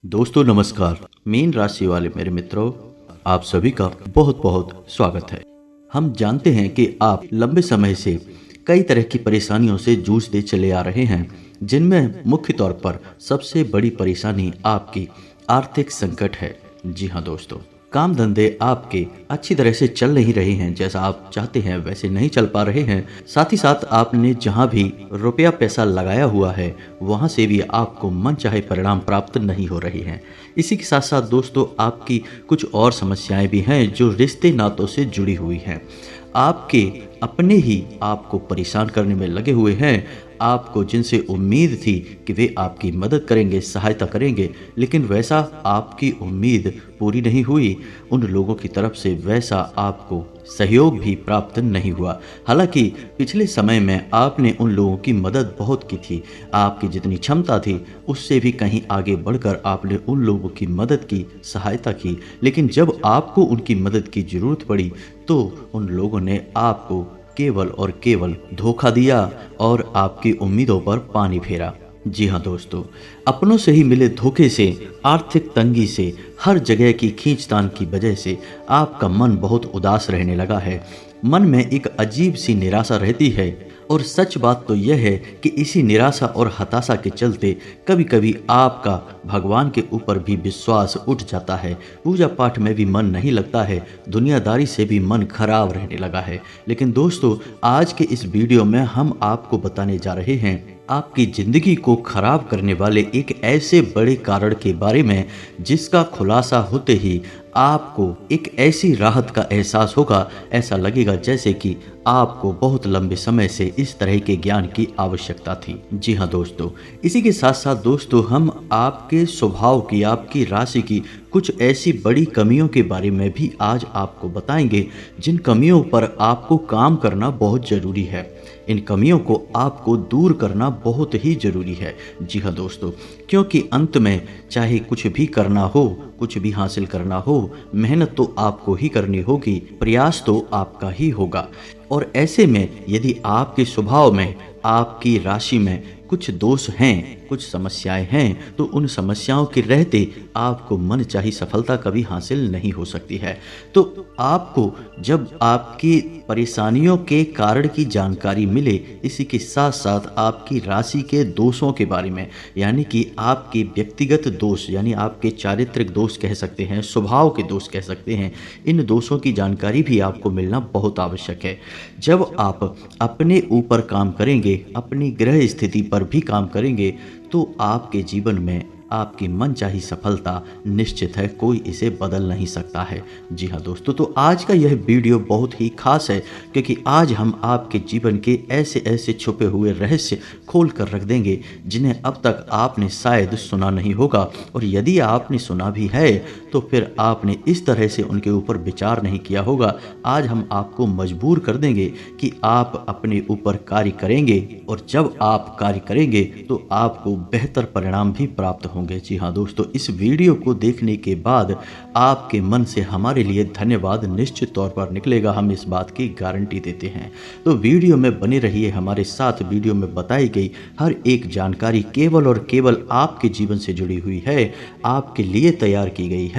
दोस्तों नमस्कार। मीन राशि वाले मेरे मित्रों, आप सभी का बहुत बहुत स्वागत है। हम जानते हैं कि आप लंबे समय से कई तरह की परेशानियों से जूझते चले आ रहे हैं, जिनमें मुख्य तौर पर सबसे बड़ी परेशानी आपकी आर्थिक संकट है। जी हाँ दोस्तों, काम धंधे आपके अच्छी तरह से चल नहीं रहे हैं, जैसा आप चाहते हैं वैसे नहीं चल पा रहे हैं। साथ ही साथ आपने जहाँ भी रुपया पैसा लगाया हुआ है, वहाँ से भी आपको मनचाहे परिणाम प्राप्त नहीं हो रहे हैं। इसी के साथ साथ दोस्तों, आपकी कुछ और समस्याएं भी हैं जो रिश्ते नातों से जुड़ी हुई हैं। आपके अपने ही आपको परेशान करने में लगे हुए हैं। आपको जिनसे उम्मीद थी कि वे आपकी मदद करेंगे, सहायता करेंगे, लेकिन वैसा आपकी उम्मीद पूरी नहीं हुई। उन लोगों की तरफ से वैसा आपको सहयोग भी प्राप्त नहीं हुआ। हालांकि पिछले समय में आपने उन लोगों की मदद बहुत की थी। आपकी जितनी क्षमता थी उससे भी कहीं आगे बढ़कर आपने उन लोगों की मदद की, सहायता की, लेकिन जब आपको उनकी मदद की ज़रूरत पड़ी तो उन लोगों ने आपको केवल और केवल धोखा दिया और आपकी उम्मीदों पर पानी फेरा। जी हाँ दोस्तों, अपनों से ही मिले धोखे से, आर्थिक तंगी से, हर जगह की खींचतान की वजह से आपका मन बहुत उदास रहने लगा है। मन में एक अजीब सी निराशा रहती है और सच बात तो यह है कि इसी निराशा और हताशा के चलते कभी कभी आपका भगवान के ऊपर भी विश्वास उठ जाता है। पूजा पाठ में भी मन नहीं लगता है, दुनियादारी से भी मन खराब रहने लगा है। लेकिन दोस्तों, आज के इस वीडियो में हम आपको बताने जा रहे हैं आपकी ज़िंदगी को खराब करने वाले एक ऐसे बड़े कारण के बारे में, जिसका खुलासा होते ही आपको एक ऐसी राहत का एहसास होगा, ऐसा लगेगा जैसे कि आपको बहुत लंबे समय से इस तरह के ज्ञान की आवश्यकता थी। जी हाँ दोस्तों, इसी के साथ साथ दोस्तों, हम आपके स्वभाव की, आपकी राशि की कुछ ऐसी बड़ी कमियों के बारे में भी आज आपको बताएंगे, जिन कमियों पर आपको काम करना बहुत ज़रूरी है। इन कमियों को आपको दूर करना बहुत ही ज़रूरी है। जी हाँ दोस्तों, क्योंकि अंत में चाहे कुछ भी करना हो, कुछ भी हासिल करना हो, मेहनत तो आपको ही करनी होगी, प्रयास तो आपका ही होगा। और ऐसे में यदि आपके स्वभाव में, आपकी राशि में कुछ दोष हैं, कुछ समस्याएं हैं, तो उन समस्याओं के रहते आपको मनचाही सफलता कभी हासिल नहीं हो सकती है। तो आपको जब आपकी परेशानियों के कारण की जानकारी मिले, इसी के साथ साथ आपकी राशि के दोषों के बारे में, यानी कि आपके व्यक्तिगत दोष, यानी आपके चारित्रिक दोष कह सकते हैं, स्वभाव के दोष कह सकते हैं, इन दोषों की जानकारी भी आपको मिलना बहुत आवश्यक है। जब आप अपने ऊपर काम करेंगे, अपनी ग्रह स्थिति पर भी काम करेंगे, तो आपके जीवन में आपकी मनचाही सफलता निश्चित है, कोई इसे बदल नहीं सकता है। जी हाँ दोस्तों, तो आज का यह वीडियो बहुत ही खास है, क्योंकि आज हम आपके जीवन के ऐसे ऐसे छुपे हुए रहस्य खोल कर रख देंगे, जिन्हें अब तक आपने शायद सुना नहीं होगा, और यदि आपने सुना भी है तो फिर आपने इस तरह से उनके ऊपर विचार नहीं किया होगा। आज हम आपको मजबूर कर देंगे कि आप अपने ऊपर कार्य करेंगे, और जब आप कार्य करेंगे तो आपको बेहतर परिणाम भी प्राप्त होंगे। जी हाँ दोस्तों, इस वीडियो को देखने के बाद आपके मन से हमारे लिए धन्यवाद निश्चित तौर पर निकलेगा, हम इस बात की गारंटी देते हैं। तो वीडियो में बने रहिए हमारे साथ। वीडियो में बताई गई हर एक जानकारी केवल और केवल आपके जीवन से जुड़ी हुई है, आपके लिए तैयार की गई है।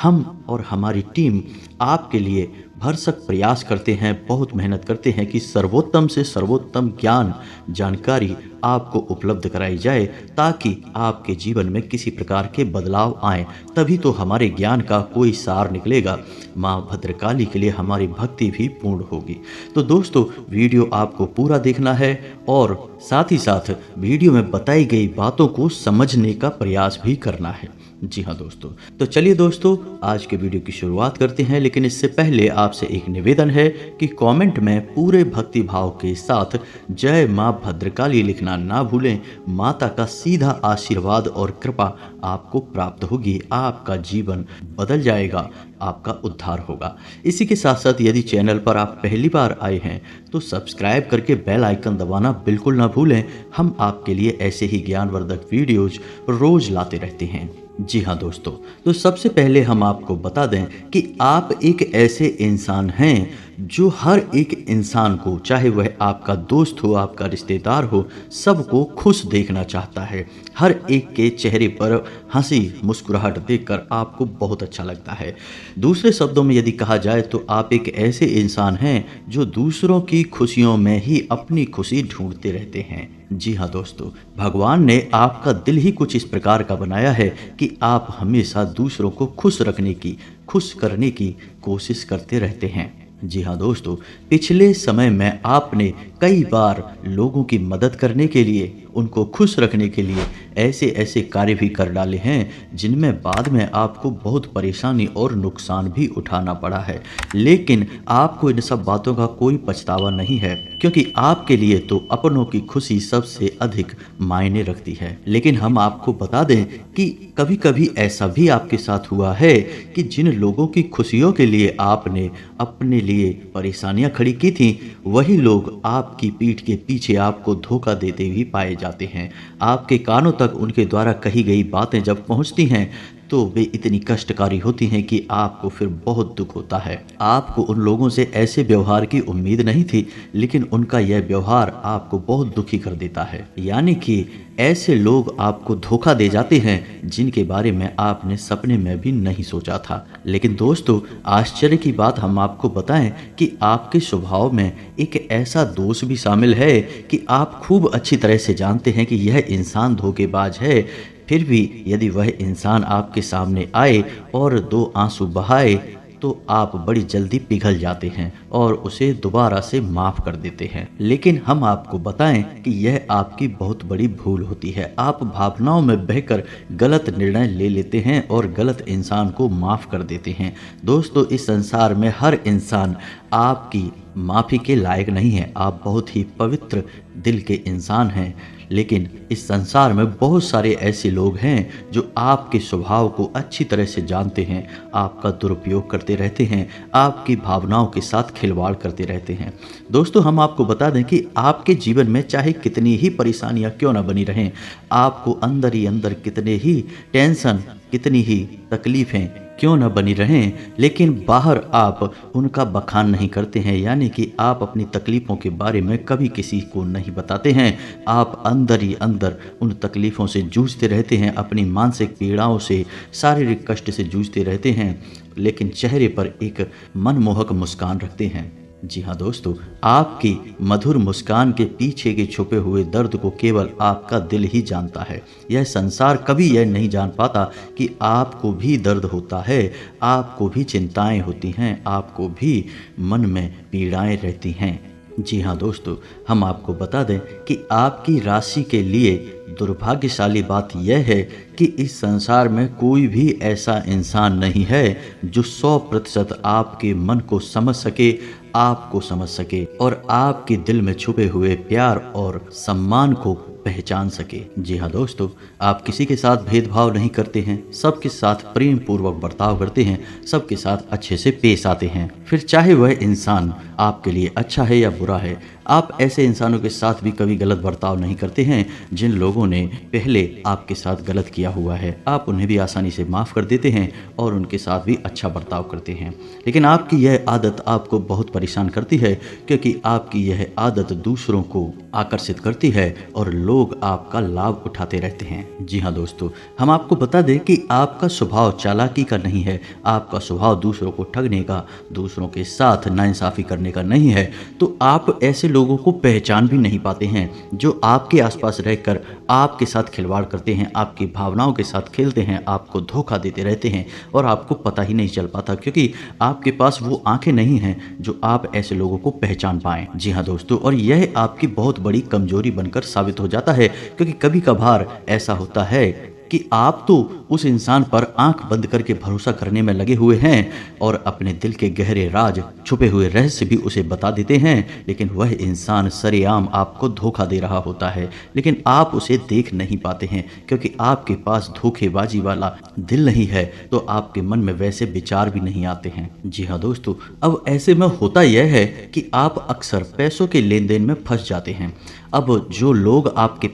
हम और हमारी टीम आपके लिए भरसक प्रयास करते हैं, बहुत मेहनत करते हैं कि सर्वोत्तम से सर्वोत्तम ज्ञान, जानकारी आपको उपलब्ध कराई जाए, ताकि आपके जीवन में किसी प्रकार के बदलाव आए। तभी तो हमारे ज्ञान का कोई सार निकलेगा। माँ भद्रकाली के लिए हमारी भक्ति भी पूर्ण होगी। तो दोस्तों, वीडियो आपको पूरा देखना है और साथ ही साथ वीडियो में बताई गई बातों को समझने का प्रयास भी करना है। जी हाँ दोस्तों, तो चलिए दोस्तों, आज के वीडियो की शुरुआत करते हैं। लेकिन इससे पहले आपसे एक निवेदन है कि कमेंट में पूरे भक्ति भाव के साथ जय माँ भद्रकाली लिखना ना भूलें। माता का सीधा आशीर्वाद और कृपा आपको प्राप्त होगी, आपका जीवन बदल जाएगा, आपका उद्धार होगा। इसी के साथ साथ यदि चैनल पर आप पहली बार आए हैं तो सब्सक्राइब करके बेल आइकन दबाना बिल्कुल ना भूलें। हम आपके लिए ऐसे ही ज्ञानवर्धक वीडियोज रोज लाते रहते हैं। जी हाँ दोस्तों, तो सबसे पहले हम आपको बता दें कि आप एक ऐसे इंसान हैं जो हर एक इंसान को, चाहे वह आपका दोस्त हो, आपका रिश्तेदार हो, सबको खुश देखना चाहता है। हर एक के चेहरे पर हंसी मुस्कुराहट देखकर आपको बहुत अच्छा लगता है। दूसरे शब्दों में यदि कहा जाए तो आप एक ऐसे इंसान हैं जो दूसरों की खुशियों में ही अपनी खुशी ढूंढते रहते हैं। जी हाँ दोस्तों, भगवान ने आपका दिल ही कुछ इस प्रकार का बनाया है कि आप हमेशा दूसरों को खुश रखने की, खुश करने की कोशिश करते रहते हैं। जी हाँ दोस्तों, पिछले समय में आपने कई बार लोगों की मदद करने के लिए, उनको खुश रखने के लिए ऐसे ऐसे कार्य भी कर डाले हैं जिनमें बाद में आपको बहुत परेशानी और नुकसान भी उठाना पड़ा है। लेकिन आपको इन सब बातों का कोई पछतावा नहीं है, क्योंकि आपके लिए तो अपनों की खुशी सबसे अधिक मायने रखती है। लेकिन हम आपको बता दें कि कभी कभी ऐसा भी आपके साथ हुआ है कि जिन लोगों की खुशियों के लिए आपने अपने लिए परेशानियां खड़ी की थी, वही लोग आपकी पीठ के पीछे आपको धोखा देते हुए पाए जाते हैं। आपके कानों तक उनके द्वारा कही गई बातें जब पहुंचती हैं तो वे इतनी कष्टकारी होती हैं कि आपको फिर बहुत दुख होता है। आपको उन लोगों से ऐसे व्यवहार की उम्मीद नहीं थी, लेकिन उनका यह व्यवहार आपको बहुत दुखी कर देता है। यानी कि ऐसे लोग आपको धोखा दे जाते हैं जिनके बारे में आपने सपने में भी नहीं सोचा था। लेकिन दोस्तों, आश्चर्य की बात हम आपको बताएं कि आपके स्वभाव में एक ऐसा दोष भी शामिल है कि आप खूब अच्छी तरह से जानते हैं कि यह इंसान धोखेबाज है। फिर भी यदि वह इंसान आपके सामने आए और दो आंसू बहाए तो आप बड़ी जल्दी पिघल जाते हैं और उसे दोबारा से माफ़ कर देते हैं। लेकिन हम आपको बताएं कि यह आपकी बहुत बड़ी भूल होती है। आप भावनाओं में बहकर गलत निर्णय ले लेते हैं और गलत इंसान को माफ़ कर देते हैं। दोस्तों, इस संसार में हर इंसान आपकी माफ़ी के लायक नहीं है। आप बहुत ही पवित्र दिल के इंसान हैं, लेकिन इस संसार में बहुत सारे ऐसे लोग हैं जो आपके स्वभाव को अच्छी तरह से जानते हैं, आपका दुरुपयोग करते रहते हैं, आपकी भावनाओं के साथ खिलवाड़ करते रहते हैं। दोस्तों, हम आपको बता दें कि आपके जीवन में चाहे कितनी ही परेशानियां क्यों ना बनी रहें, आपको अंदर ही अंदर कितने ही टेंशन, कितनी ही तकलीफ़ें क्यों न बनी रहें, लेकिन बाहर आप उनका बखान नहीं करते हैं। यानी कि आप अपनी तकलीफ़ों के बारे में कभी किसी को नहीं बताते हैं। आप अंदर ही अंदर उन तकलीफ़ों से जूझते रहते हैं, अपनी मानसिक पीड़ाओं से, शारीरिक कष्ट से जूझते रहते हैं, लेकिन चेहरे पर एक मनमोहक मुस्कान रखते हैं। जी हाँ दोस्तों, आपकी मधुर मुस्कान के पीछे के छुपे हुए दर्द को केवल आपका दिल ही जानता है। यह संसार कभी यह नहीं जान पाता कि आपको भी दर्द होता है, आपको भी चिंताएं होती हैं, आपको भी मन में पीड़ाएं रहती हैं। जी हाँ दोस्तों, हम आपको बता दें कि आपकी राशि के लिए दुर्भाग्यशाली बात यह है कि इस संसार में कोई भी ऐसा इंसान नहीं है जो 100% आपके मन को समझ सके, आपको समझ सके और आपके दिल में छुपे हुए प्यार और सम्मान को पहचान सके। जी हाँ दोस्तों, आप किसी के साथ भेदभाव नहीं करते हैं, सबके साथ प्रेम पूर्वक बर्ताव करते हैं, सबके साथ अच्छे से पेश आते हैं, फिर चाहे वह इंसान आपके लिए अच्छा है या बुरा है। आप ऐसे इंसानों के साथ भी कभी गलत बर्ताव नहीं करते हैं जिन लोगों ने पहले आपके साथ गलत किया हुआ है। आप उन्हें भी आसानी से माफ़ कर देते हैं और उनके साथ भी अच्छा बर्ताव करते हैं। लेकिन आपकी यह आदत आपको बहुत परेशान करती है, क्योंकि आपकी यह आदत दूसरों को आकर्षित करती है और लोग आपका लाभ उठाते रहते हैं। जी हाँ दोस्तों, हम आपको बता दें कि आपका स्वभाव चालाकी का नहीं है, आपका स्वभाव दूसरों को ठगने का, दूसरों के साथ नाइंसाफ़ी करने का नहीं है। तो आप ऐसे लोगों को पहचान भी नहीं पाते हैं जो आपके आसपास रहकर आपके साथ खिलवाड़ करते हैं, आपकी भावनाओं के साथ खेलते हैं, आपको धोखा देते रहते हैं और आपको पता ही नहीं चल पाता, क्योंकि आपके पास वो आंखें नहीं हैं जो आप ऐसे लोगों को पहचान पाएं। जी हाँ दोस्तों, और यह आपकी बहुत बड़ी कमजोरी बनकर साबित हो जाता है, क्योंकि कभी कभार ऐसा होता है कि आप तो उस इंसान पर आंख बंद करके भरोसा करने में लगे हुए हैं और अपने दिल के गहरे राज, छुपे हुए रहस्य भी उसे बता देते हैं, लेकिन वह इंसान सरेआम आपको धोखा दे रहा होता है, लेकिन आप उसे देख नहीं पाते हैं, क्योंकि आपके पास धोखेबाजी वाला दिल नहीं है, तो आपके मन में वैसे विचार भी नहीं आते हैं। जी हाँ दोस्तों, अब ऐसे में होता यह है कि आप अक्सर पैसों के लेन देन में फंस जाते हैं। अब जो लोग आपके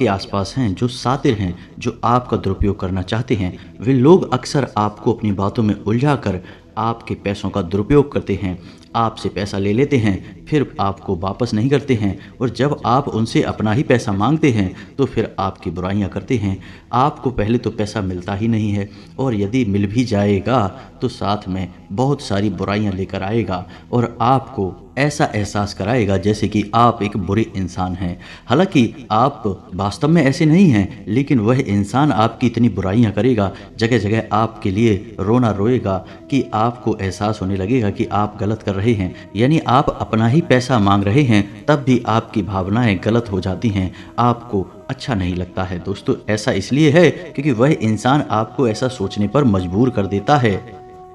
आसपास हैं, जो सातिर हैं, जो आपका दुरुपयोग करना चाहते हैं, वे लोग अक्सर आपको अपनी बातों में उलझाकर आपके पैसों का दुरुपयोग करते हैं, आपसे पैसा ले लेते हैं, फिर आपको वापस नहीं करते हैं, और जब आप उनसे अपना ही पैसा मांगते हैं तो फिर आपकी बुराइयां करते हैं। आपको पहले तो पैसा मिलता ही नहीं है, और यदि मिल भी जाएगा तो साथ में बहुत सारी बुराइयां लेकर आएगा और आपको ऐसा एहसास कराएगा जैसे कि आप एक बुरे इंसान हैं। हालांकि आप वास्तव में ऐसे नहीं हैं, लेकिन वह इंसान आपकी इतनी बुराइयां करेगा, जगह जगह आपके लिए रोना रोएगा कि आपको एहसास होने लगेगा कि आप गलत कर रहे हैं। यानी आप अपना ही पैसा मांग रहे हैं, तब भी आपकी भावनाएं गलत हो जाती हैं, आपको अच्छा नहीं लगता है। दोस्तों, ऐसा इसलिए है क्योंकि वह इंसान आपको ऐसा सोचने पर मजबूर कर देता है।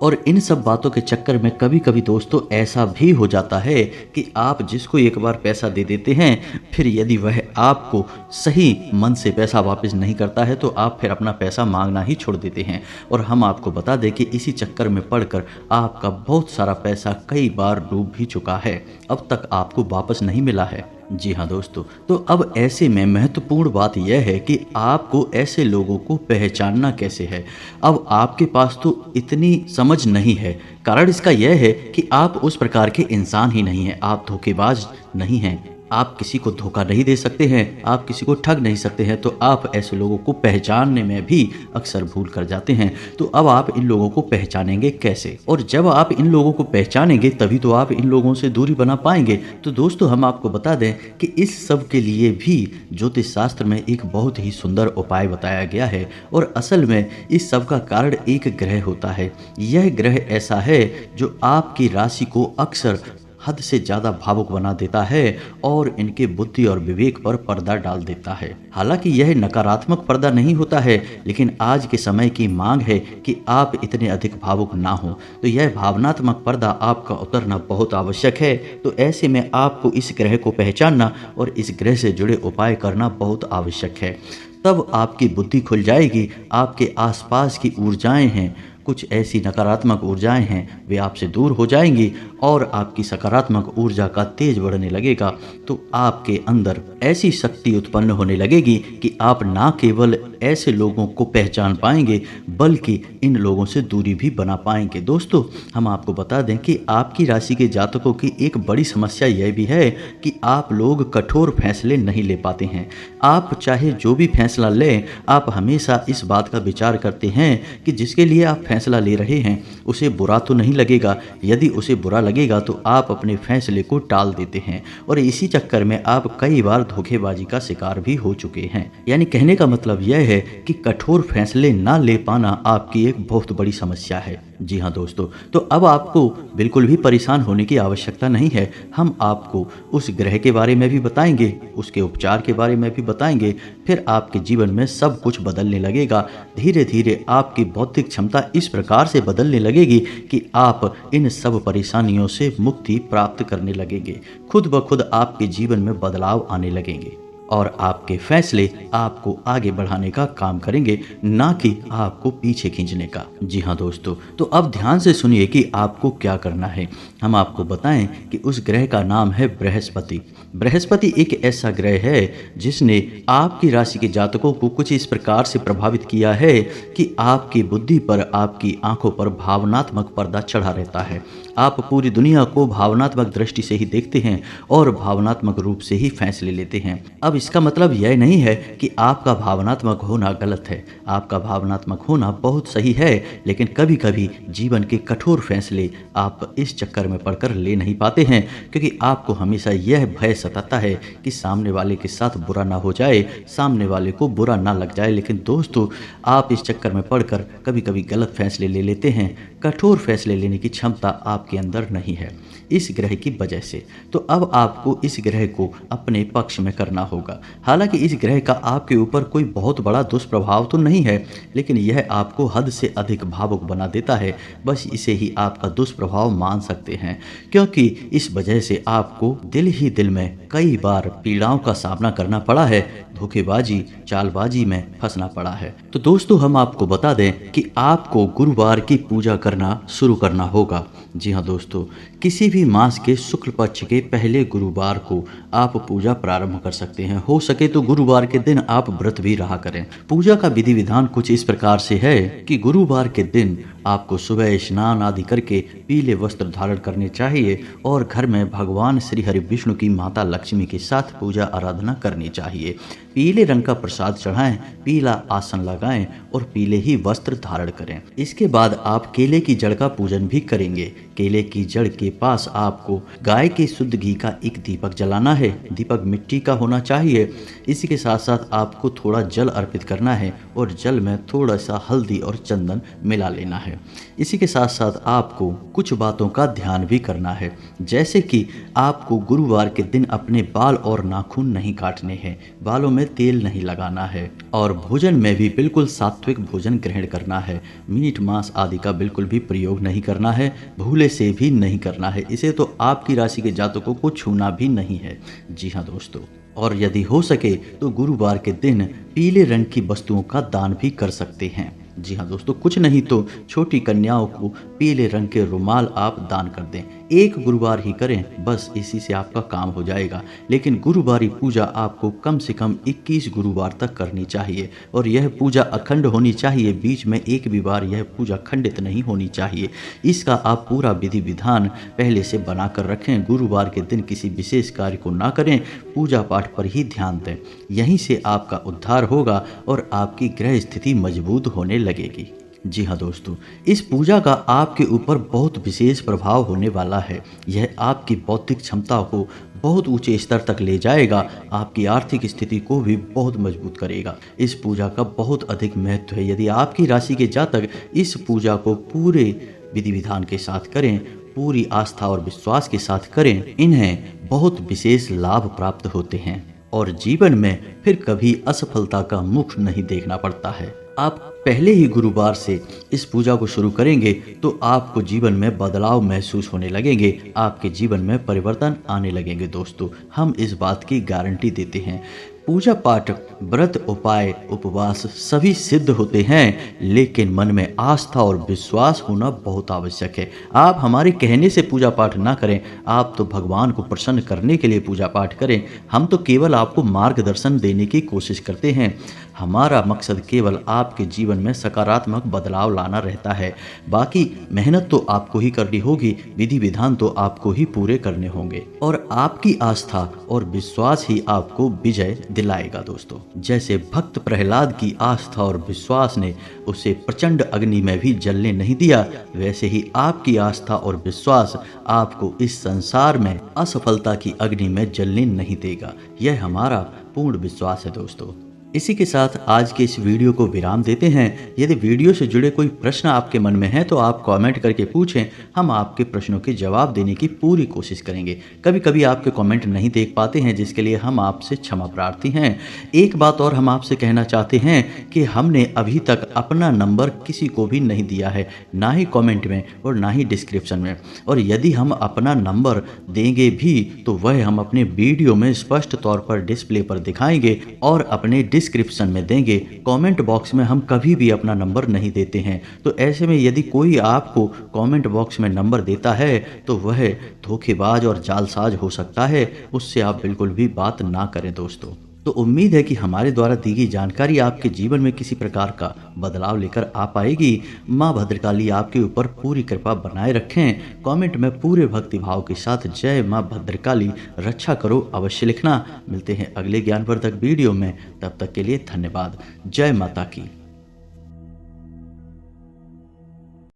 और इन सब बातों के चक्कर में कभी कभी दोस्तों ऐसा भी हो जाता है कि आप जिसको एक बार पैसा दे देते हैं, फिर यदि वह आपको सही मन से पैसा वापस नहीं करता है तो आप फिर अपना पैसा मांगना ही छोड़ देते हैं। और हम आपको बता दें कि इसी चक्कर में पड़कर आपका बहुत सारा पैसा कई बार डूब भी चुका है, अब तक आपको वापस नहीं मिला है। जी हाँ दोस्तों, तो अब ऐसे में महत्वपूर्ण बात यह है कि आपको ऐसे लोगों को पहचानना कैसे है। अब आपके पास तो इतनी समझ नहीं है, कारण इसका यह है कि आप उस प्रकार के इंसान ही नहीं हैं, आप धोखेबाज नहीं हैं, आप किसी को धोखा नहीं दे सकते हैं, आप किसी को ठग नहीं सकते हैं, तो आप ऐसे लोगों को पहचानने में भी अक्सर भूल कर जाते हैं। तो अब आप इन लोगों को पहचानेंगे कैसे, और जब आप इन लोगों को पहचानेंगे तभी तो आप इन लोगों से दूरी बना पाएंगे। तो दोस्तों, हम आपको बता दें कि इस सब के लिए भी ज्योतिष शास्त्र में एक बहुत ही सुंदर उपाय बताया गया है, और असल में इस सब का कारण एक ग्रह होता है। यह ग्रह ऐसा है जो आपकी राशि को अक्सर हद से ज़्यादा भावुक बना देता है और इनके बुद्धि और विवेक पर पर्दा डाल देता है। हालांकि यह नकारात्मक पर्दा नहीं होता है, लेकिन आज के समय की मांग है कि आप इतने अधिक भावुक ना हो, तो यह भावनात्मक पर्दा आपका उतरना बहुत आवश्यक है। तो ऐसे में आपको इस ग्रह को पहचानना और इस ग्रह से जुड़े उपाय करना बहुत आवश्यक है। तब आपकी बुद्धि खुल जाएगी, आपके आसपास की ऊर्जाएं हैं, कुछ ऐसी नकारात्मक ऊर्जाएं हैं, वे आपसे दूर हो जाएंगी और आपकी सकारात्मक ऊर्जा का तेज बढ़ने लगेगा। तो आपके अंदर ऐसी शक्ति उत्पन्न होने लगेगी कि आप ना केवल ऐसे लोगों को पहचान पाएंगे बल्कि इन लोगों से दूरी भी बना पाएंगे। दोस्तों, हम आपको बता दें कि आपकी राशि के जातकों की एक बड़ी समस्या यह भी है कि आप लोग कठोर फैसले नहीं ले पाते हैं। आप चाहे जो भी फैसला लें, आप हमेशा इस बात का विचार करते हैं कि जिसके लिए आप फैसला ले रहे हैं उसे बुरा तो नहीं लगेगा। यदि उसे बुरा लगेगा तो आप अपने फैसले को टाल देते हैं, और इसी चक्कर में आप कई बार धोखेबाजी का शिकार भी हो चुके हैं। यानी कहने का मतलब यह है कि कठोर फैसले ना ले पाना आपकी एक बहुत बड़ी समस्या है। जी हाँ दोस्तों, तो अब आपको बिल्कुल भी परेशान होने की आवश्यकता नहीं है। हम आपको उस ग्रह के बारे में भी बताएंगे, उसके उपचार के बारे में भी बताएंगे, फिर आपके जीवन में सब कुछ बदलने लगेगा। धीरे धीरे आपकी बौद्धिक क्षमता इस प्रकार से बदलने लगेगी कि आप इन सब परेशानियों से मुक्ति प्राप्त करने लगेंगे। खुद ब खुद आपके जीवन में बदलाव आने लगेंगे और आपके फैसले आपको आगे बढ़ाने का काम करेंगे, ना कि आपको पीछे खींचने का। जी हाँ दोस्तों, तो अब ध्यान से सुनिए कि आपको क्या करना है। हम आपको बताएं कि उस ग्रह का नाम है बृहस्पति। बृहस्पति एक ऐसा ग्रह है जिसने आपकी राशि के जातकों को कुछ इस प्रकार से प्रभावित किया है कि आपकी बुद्धि पर, आपकी आंखों पर भावनात्मक पर्दा चढ़ा रहता है। आप पूरी दुनिया को भावनात्मक दृष्टि से ही देखते हैं और भावनात्मक रूप से ही फैसले लेते हैं। अब इसका मतलब यह नहीं है कि आपका भावनात्मक होना गलत है, आपका भावनात्मक होना बहुत सही है, लेकिन कभी कभी जीवन के कठोर फैसले आप इस चक्कर में पड़कर ले नहीं पाते हैं क्योंकि आपको हमेशा यह भय सताता है कि सामने वाले के साथ बुरा ना हो जाए, सामने वाले को बुरा ना लग जाए। लेकिन दोस्तों, आप इस चक्कर में पड़कर कभी कभी गलत फैसले ले लेते हैं। कठोर फैसले लेने की क्षमता आपके अंदर नहीं है इस ग्रह की वजह से। तो अब आपको इस ग्रह को अपने पक्ष में करना होगा। हालांकि इस ग्रह का आपके ऊपर कोई बहुत बड़ा दुष्प्रभाव तो नहीं है, लेकिन यह आपको हद से अधिक भावुक बना देता है। बस इसे ही आपका दुष्प्रभाव मान सकते हैं, क्योंकि इस वजह से आपको दिल ही दिल में कई बार पीड़ाओं का सामना करना पड़ा है, धोखेबाजी, चालबाजी में फंसना पड़ा है। तो दोस्तों, हम आपको बता दें कि आपको गुरुवार की पूजा करना शुरू करना होगा। जी हाँ दोस्तों, किसी भी मास के शुक्ल पक्ष के पहले गुरुवार को आप पूजा प्रारंभ कर सकते हैं। हो सके तो गुरुवार के दिन आप व्रत भी रहा करें। पूजा का विधि विधान कुछ इस प्रकार से है कि गुरुवार के दिन आपको सुबह स्नान आदि करके पीले वस्त्र धारण करने चाहिए और घर में भगवान श्री हरि विष्णु की माता लक्ष्मी के साथ पूजा आराधना करनी चाहिए। पीले रंग का प्रसाद चढ़ाएं, पीला आसन लगाएं और पीले ही वस्त्र धारण करें। इसके बाद आप केले की जड़ का पूजन भी करेंगे। केले की जड़ के पास आपको गाय के शुद्ध घी का एक दीपक जलाना है। दीपक मिट्टी का होना चाहिए। इसी के साथ साथ आपको थोड़ा जल अर्पित करना है और जल में थोड़ा सा हल्दी और चंदन मिला लेना है। इसी के साथ साथ आपको कुछ बातों का ध्यान भी करना है, जैसे कि आपको गुरुवार के दिन अपने बाल और नाखून नहीं काटने हैं, बालों में तेल नहीं लगाना है और भोजन में भी बिल्कुल सात्विक भोजन ग्रहण करना है। मीट मांस आदि का बिल्कुल भी प्रयोग नहीं करना है, भूले से भी नहीं करना है। इसे तो आपकी राशि के जातकों को छूना भी नहीं है। जी हाँ दोस्तों, और यदि हो सके तो गुरुवार के दिन पीले रंग की वस्तुओं का दान भी कर सकते हैं। जी हाँ दोस्तों, कुछ नहीं तो छोटी कन्याओं को पीले रंग के रुमाल आप दान कर दें। एक गुरुवार ही करें, बस इसी से आपका काम हो जाएगा। लेकिन गुरुवारी पूजा आपको कम से कम 21 गुरुवार तक करनी चाहिए और यह पूजा अखंड होनी चाहिए। बीच में एक भी बार यह पूजा खंडित नहीं होनी चाहिए। इसका आप पूरा विधि विधान पहले से बना कर रखें। गुरुवार के दिन किसी विशेष कार्य को ना करें, पूजा पाठ पर ही ध्यान दें। यहीं से आपका उद्धार होगा और आपकी ग्रह स्थिति मजबूत होने लगेगी। जी हाँ दोस्तों, इस पूजा का आपके ऊपर बहुत विशेष प्रभाव होने वाला है। यह आपकी बौद्धिक क्षमता को बहुत ऊंचे स्तर तक ले जाएगा, आपकी आर्थिक स्थिति को भी बहुत मजबूत करेगा। इस पूजा का बहुत अधिक महत्व है। यदि आपकी राशि के जातक इस पूजा को पूरे विधि विधान के साथ करें, पूरी आस्था और विश्वास के साथ करें, इन्हें बहुत विशेष लाभ प्राप्त होते हैं और जीवन में फिर कभी असफलता का मुख नहीं देखना पड़ता है। आप पहले ही गुरुवार से इस पूजा को शुरू करेंगे तो आपको जीवन में बदलाव महसूस होने लगेंगे, आपके जीवन में परिवर्तन आने लगेंगे। दोस्तों, हम इस बात की गारंटी देते हैं। पूजा पाठ, व्रत, उपाय, उपवास सभी सिद्ध होते हैं, लेकिन मन में आस्था और विश्वास होना बहुत आवश्यक है। आप हमारे कहने से पूजा पाठ ना करें, आप तो भगवान को प्रसन्न करने के लिए पूजा पाठ करें। हम तो केवल आपको मार्गदर्शन देने की कोशिश करते हैं। हमारा मकसद केवल आपके जीवन में सकारात्मक बदलाव लाना रहता है। बाकी मेहनत तो आपको ही करनी होगी, विधि विधान तो आपको ही पूरे करने होंगे और आपकी आस्था और विश्वास ही आपको विजय दिलाएगा। दोस्तों, जैसे भक्त प्रहलाद की आस्था और विश्वास ने उसे प्रचंड अग्नि में भी जलने नहीं दिया, वैसे ही आपकी आस्था और विश्वास आपको इस संसार में असफलता की अग्नि में जलने नहीं देगा। यह हमारा पूर्ण विश्वास है। दोस्तों, इसी के साथ आज के इस वीडियो को विराम देते हैं। यदि वीडियो से जुड़े कोई प्रश्न आपके मन में है तो आप कमेंट करके पूछें, हम आपके प्रश्नों के जवाब देने की पूरी कोशिश करेंगे। कभी कभी आपके कमेंट नहीं देख पाते हैं, जिसके लिए हम आपसे क्षमा प्रार्थी हैं। एक बात और हम आपसे कहना चाहते हैं कि हमने अभी तक अपना नंबर किसी को भी नहीं दिया है, ना ही कॉमेंट में और ना ही डिस्क्रिप्शन में। और यदि हम अपना नंबर देंगे भी तो वह हम अपने वीडियो में स्पष्ट तौर पर डिस्प्ले पर दिखाएंगे और अपने डिस्क्रिप्शन में देंगे। कमेंट बॉक्स में हम कभी भी अपना नंबर नहीं देते हैं। तो ऐसे में यदि कोई आपको कमेंट बॉक्स में नंबर देता है तो वह धोखेबाज और जालसाज हो सकता है, उससे आप बिल्कुल भी बात ना करें। दोस्तों, तो उम्मीद है कि हमारे द्वारा दी गई जानकारी आपके जीवन में किसी प्रकार का बदलाव लेकर आ पाएगी। माँ भद्रकाली आपके ऊपर पूरी कृपा बनाए रखें। कमेंट में पूरे भक्ति भाव के साथ जय माँ भद्रकाली रक्षा करो अवश्य लिखना। मिलते हैं अगले ज्ञानवर्धक वीडियो में, तब तक के लिए धन्यवाद। जय माता की।